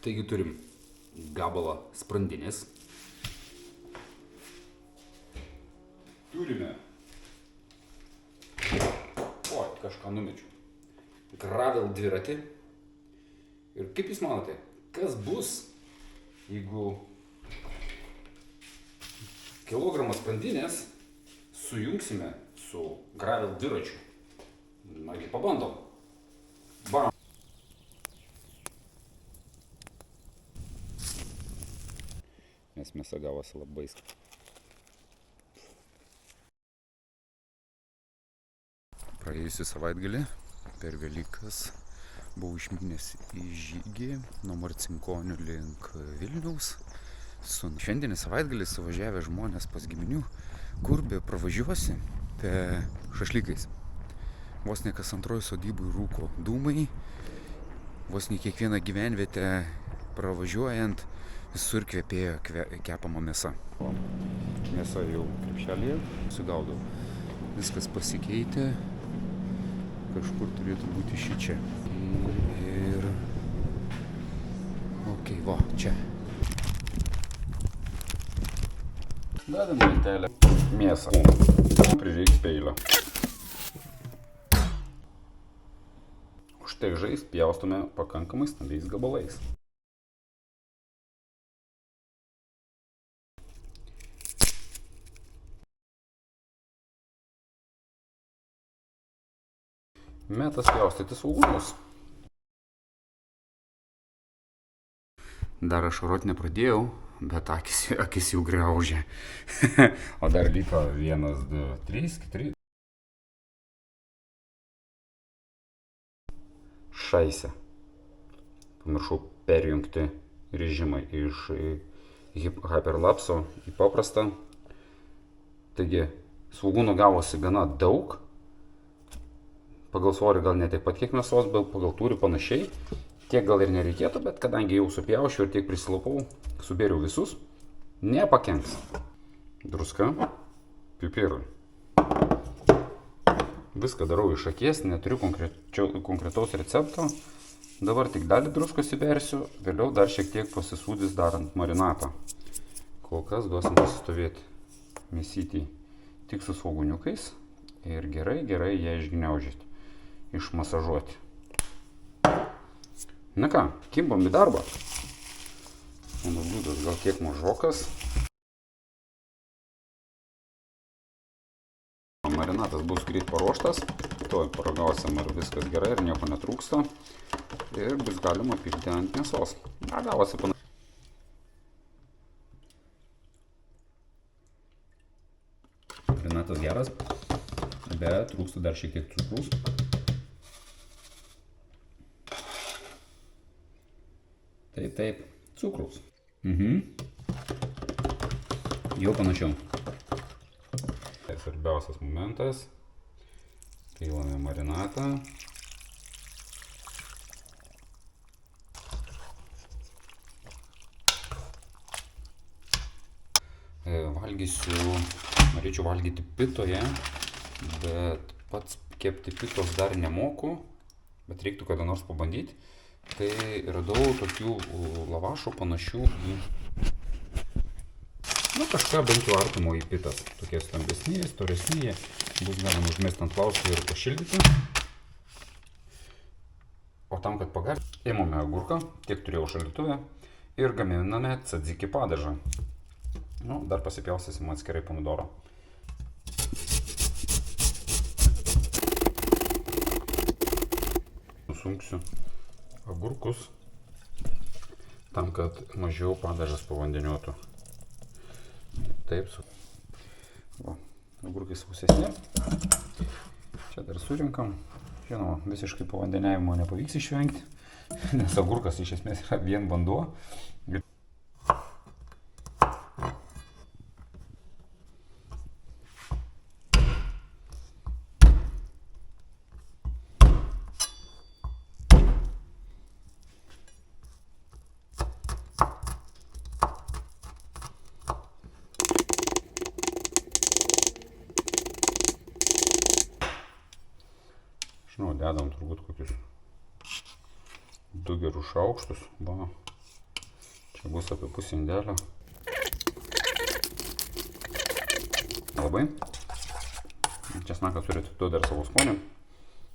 Taigi turim gabalą sprandinės. Turime... Oi, kažką numečiau. Gravel dviratį. Ir kaip jūs manote, kas bus, jeigu kilogramą sprandinės sujungsime su gravel dviračiu? Nagi pabandom. Bam. Nes mėsa gavosi labai skani. Praėjusį savaitgalį per Velykas buvau išmynęs į žygį nuo Marcinkonių link Vilniaus. Šiandienį savaitgalį suvažiavę žmonės pas giminių, kur be pravažiuosi be šašlykais. Vos ne kas antroji sodybui rūko dūmai, vos ne kiekvieną gyvenvietę pravažiuojant visur kvepėjo kepama mėsa. Mėsa jau krepšelėje, sugaudau. Viskas pasikeitė, kažkur turėtų būti šičia. Ir... Ok, va, čia. Dadam lentelę mėsą. Prireiks peilio. Už tiek žaist pjaustume pakankamai stambiais gabalais. Metas pjaustyti svogūnus. Dar ašarot nepradėjau, bet akis jau griaužė. O dar liko 1, 2, 3, 4. Šaise. Pamiršau perjungti režimą iš hyperlapso į paprastą. Taigi, svogūnų gavosi gana daug. Pagal svorį gal ne taip pat kiek mėsos, bet pagal tūrį panašiai. Tiek gal ir nereikėtų, bet kadangi jau supjaušiu ir tiek prisilapau, subėriau visus, nepakenks. Druska, pipirai. Viską darau iš akies, neturiu konkretaus recepto. Dabar tik dalį druskos įbersiu, vėliau dar šiek tiek pasisūdys darant marinatą. Kol kas duosim pasistovėti mėsytį tik su svogūniukais ir gerai ją išgniaužyti, išmasažuoti. Na ką, kimbam į darbą. Mano būdas gal kiek mažokas. Marinatas bus greit paruoštas. Tuoj paragausim, ar viskas gerai, ar nieko netrūksta. Ir bus galima pilti ant mėsos. Gavosi panašiai. Marinatas geras, bet trūksta dar šiek tiek cukraus. Taip, cukraus. Jau panašiau. Svarbiausias momentas. Pilame marinatą. Norėčiau valgyti pitoje, bet pats kepti pitos dar nemoku, bet reiktų kada nors pabandyti. Tai radau tokių lavašų panašių į, kažką bent jau artimo į pitas. Tokie stambesni, storesni, bus galima užmesti ant plausto ir pašildyti. O tam, kad pagardinti, ėmame agurką, tiek turėjau šaldytuve, ir gaminame tzatziki padažą. Dar pasipjaustysim atskirai pomidoro. Susunksiu agurkus, tam, kad mažiau padažas pavandeniuotų. Taip, agurkai sausesni. Čia dar surinkam. Žinoma, visiškai pavandeniavimo nepavyks išvengti, nes agurkas iš esmės yra vien vanduo. Dedam turbūt kokius 2 gerus šaukštus. Čia bus apie pusę indelio. Labai. Česnakas turėtų tu dar savo skonį.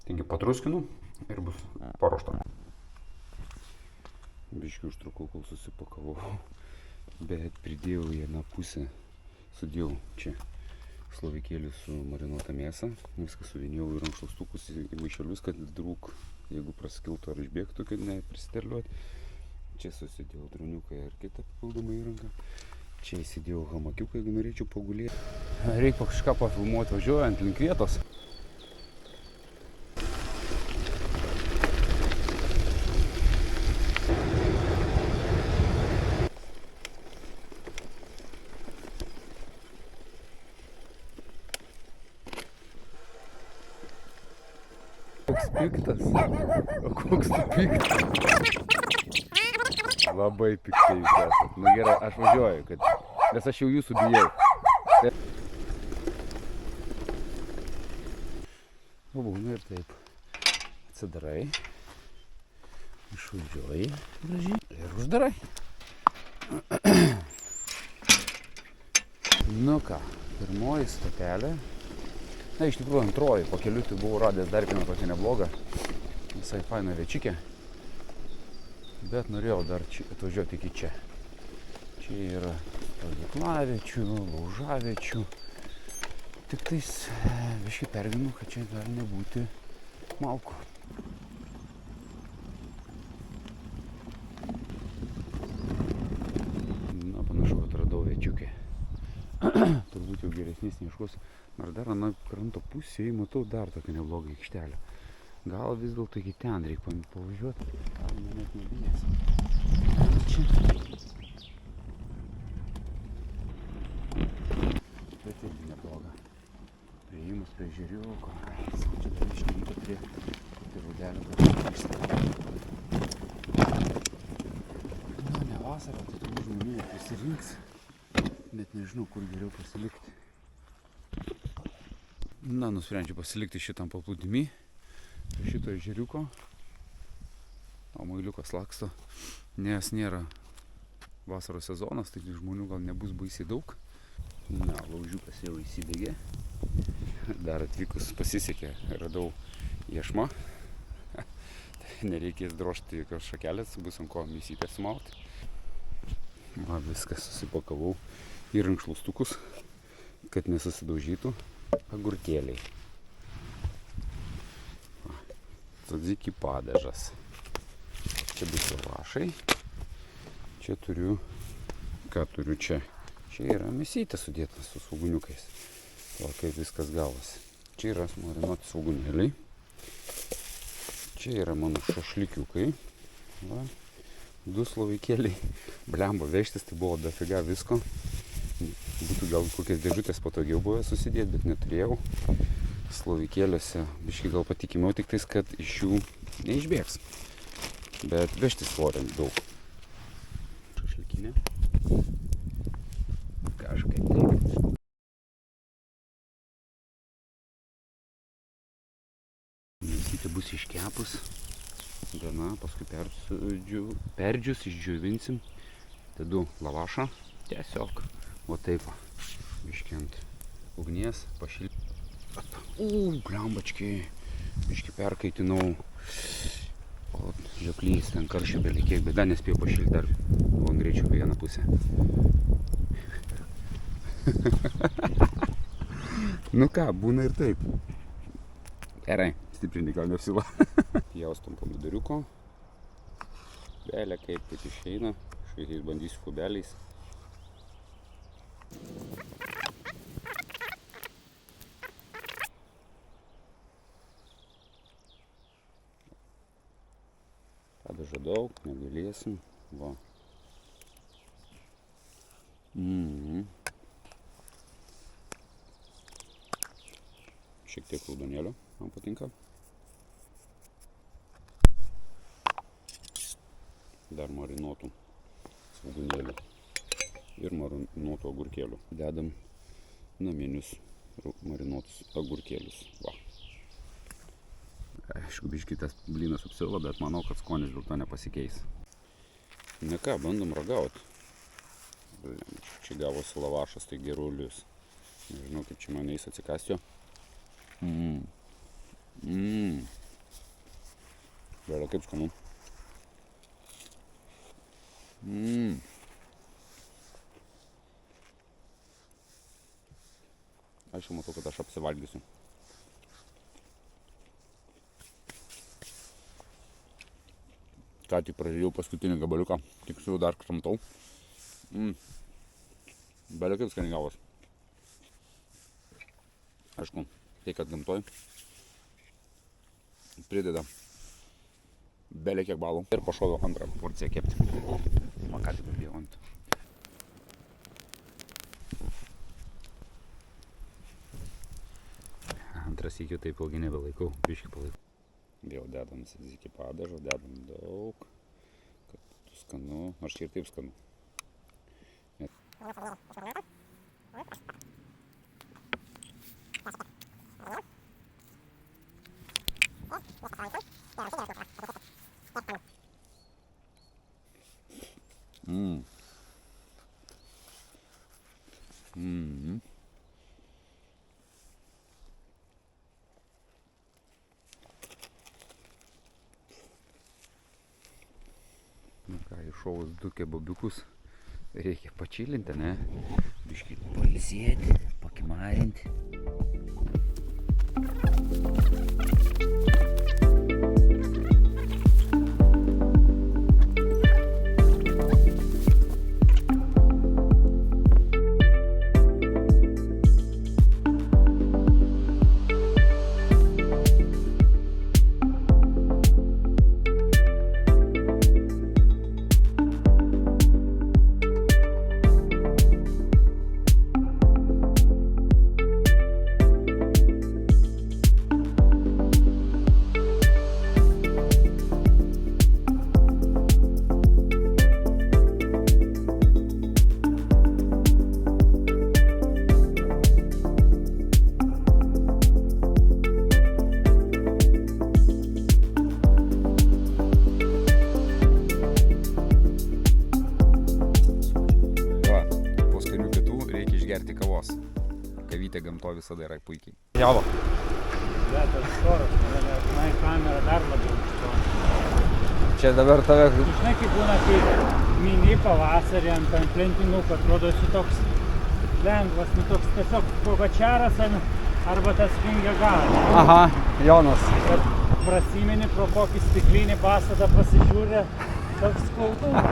Taigi patruskinu ir bus paruošta. Biškiu užtrukau, kol susipakavau. Bet pridėjau vieną pusę. Sudėjau čia slovikėlį su marinuota mėsa. Viską suvinėjau į rankšluostukus, į maišelius, kad drūk, jeigu praskiltų ar išbėgtų, kad nepristerliuot. Čia susidėjau droniuką ir kitą papildomą įrangą. Čia įsidėjau hamakiuką, jeigu norėčiau pagulėti. Reikia kažką pafilmuoti važiuojant link vietos. Koks piktas. O koks tu piktas. Labai piktai jūs esat. Nu gerai, aš važiuoju, nes aš jau jūsų bijau. Būna ir taip. Atsidarai. Išvažiuoji gražiai. Ir uždarai. Nu ką, pirmoji stotelė. Na, iš tikrųjų antroji. Po kelių tai buvau radęs dar vieną tokią neblogą. Visai fainą viečikę. Bet norėjau dar atvažiuoti iki čia. Čia yra stovyklaviečių, laužaviečių. Tik tais biškį pergyvenu, kad čia gali nebūti malkų. Na, panašu, kad radau viečiukę. Turbūt jau geresnės neieškosiu. Nors dar ant kranto pusėje matau dar tokią neblogą aikštelę. Gal vis dėlto iki ten reikia pavažiuoti. Gal net nebijęs. Čia. Bet irgi nebloga. Priėjimas prie žeriuko. Čia dar iškyta prie rūdelio. Na, ne vasarą, tai turbūt žmonių nepasirinks. Net nežinau, kur geriau pasilikti. Na, nusprendžiu pasilikti šitam paplūdimy. Šito ežeriuko, o muiliukas laksto, nes nėra vasaros sezonas, taigi žmonių gal nebus baisiai daug. Na, laužiukas jau įsidegė. Dar atvykus pasisekė, radau iešmą. Nereikės drožti jokios šakelės, bus ant ko mėsytę sumauti. Va, viskas susipakavau į rankšluostukus, kad nesusidaužytų agurkėliai. Tzatziki padažas. Čia bus lavašai. Čia turiu, ką turiu čia? Čia yra mėsytė sudėta su svogūniukais. O kaip viskas gavosi. Čia yra marinuoti svogūnėliai. Čia yra mano šašlikiukai. Va. 2 slovikėliai. Blemba, vežtis tai buvo dafiga visko. Būtų gal kokias dėžutės patogiau buvę susidėti, bet neturėjau. Slovikėliuose biškai gal patikimiau, tik tais, kad iš jų neišbėgs. Bet vežti svorio daug. Šašlikinė. Kažkaip taip. Mėsytė bus iškepus. Gana, paskui perdžius, išdžiovinsim. Dedu lavašą. Tiesiog. O taip, biškį ant ugnies pašilti. Blembačkiai, biškį perkaitinau. O žioplys, ten karščio belikėk, bet dar nespėjau pašilti, dar buvo greičiau vieną pusę. Nu ką, būna ir taip. Gerai, stiprinti gal neapsila. Jaustom pomidoriuko. Belė kaip išeina, šviekiais bandysiu kubeliais. Padažo daug, negalėsim. Va. Šiek tiek raudonėlio, man patinka. Dar marinuotų svogūnėlių ir marinuotų agurkėlių. Dedam naminius marinuotus agurkėlius. Va. Aišku, biškį tas blynas apsilo, bet manau, kad skonis dėl to nepasikeis. Ne ką, bandom ragauti. Čia gavosi lavašas, tai gerulius. Nežinau, kaip čia man eis atsikasti jo. Bėra kaip skanu. Aš jau matau, kad aš apsivalgysiu. Ką tik pražiūrėjau paskutinį gabaliuką, tik su dar kramtau. Bėra kaip skaniai gavos. Aišku, tai kad gamtoj prideda belė kiek balų. Ir pašoviau antrą porciją kepti. Man ką tik bijau ant. Antras iki taip ilgai nebelaikau, biškį palaikau. Vėl dedam iki padažo, dedam daug, kad būtų skanu, nors čia ir taip skanu. Ką, iššovus 2 kebabiukus reikia pačilinti, ne? Biškį pailsėti, pakimarinti. Gerti kavos. Kavytė gamtoj visada yra puikiai. Javo. Bet tas storas, mane kamera dar labiau storas. Čia dabar tave... Žinai, kaip būna, kai mini pavasarį ant plentinuko, atrodo, esi toks lengvas, toks tiesiog kovačiaras arba tas vingia galas. Aha, Jonas. Bet prasimeni pro kokį stiklinį pastatą pasižiūrė, toks skaudumas.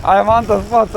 Ai, man tas pats,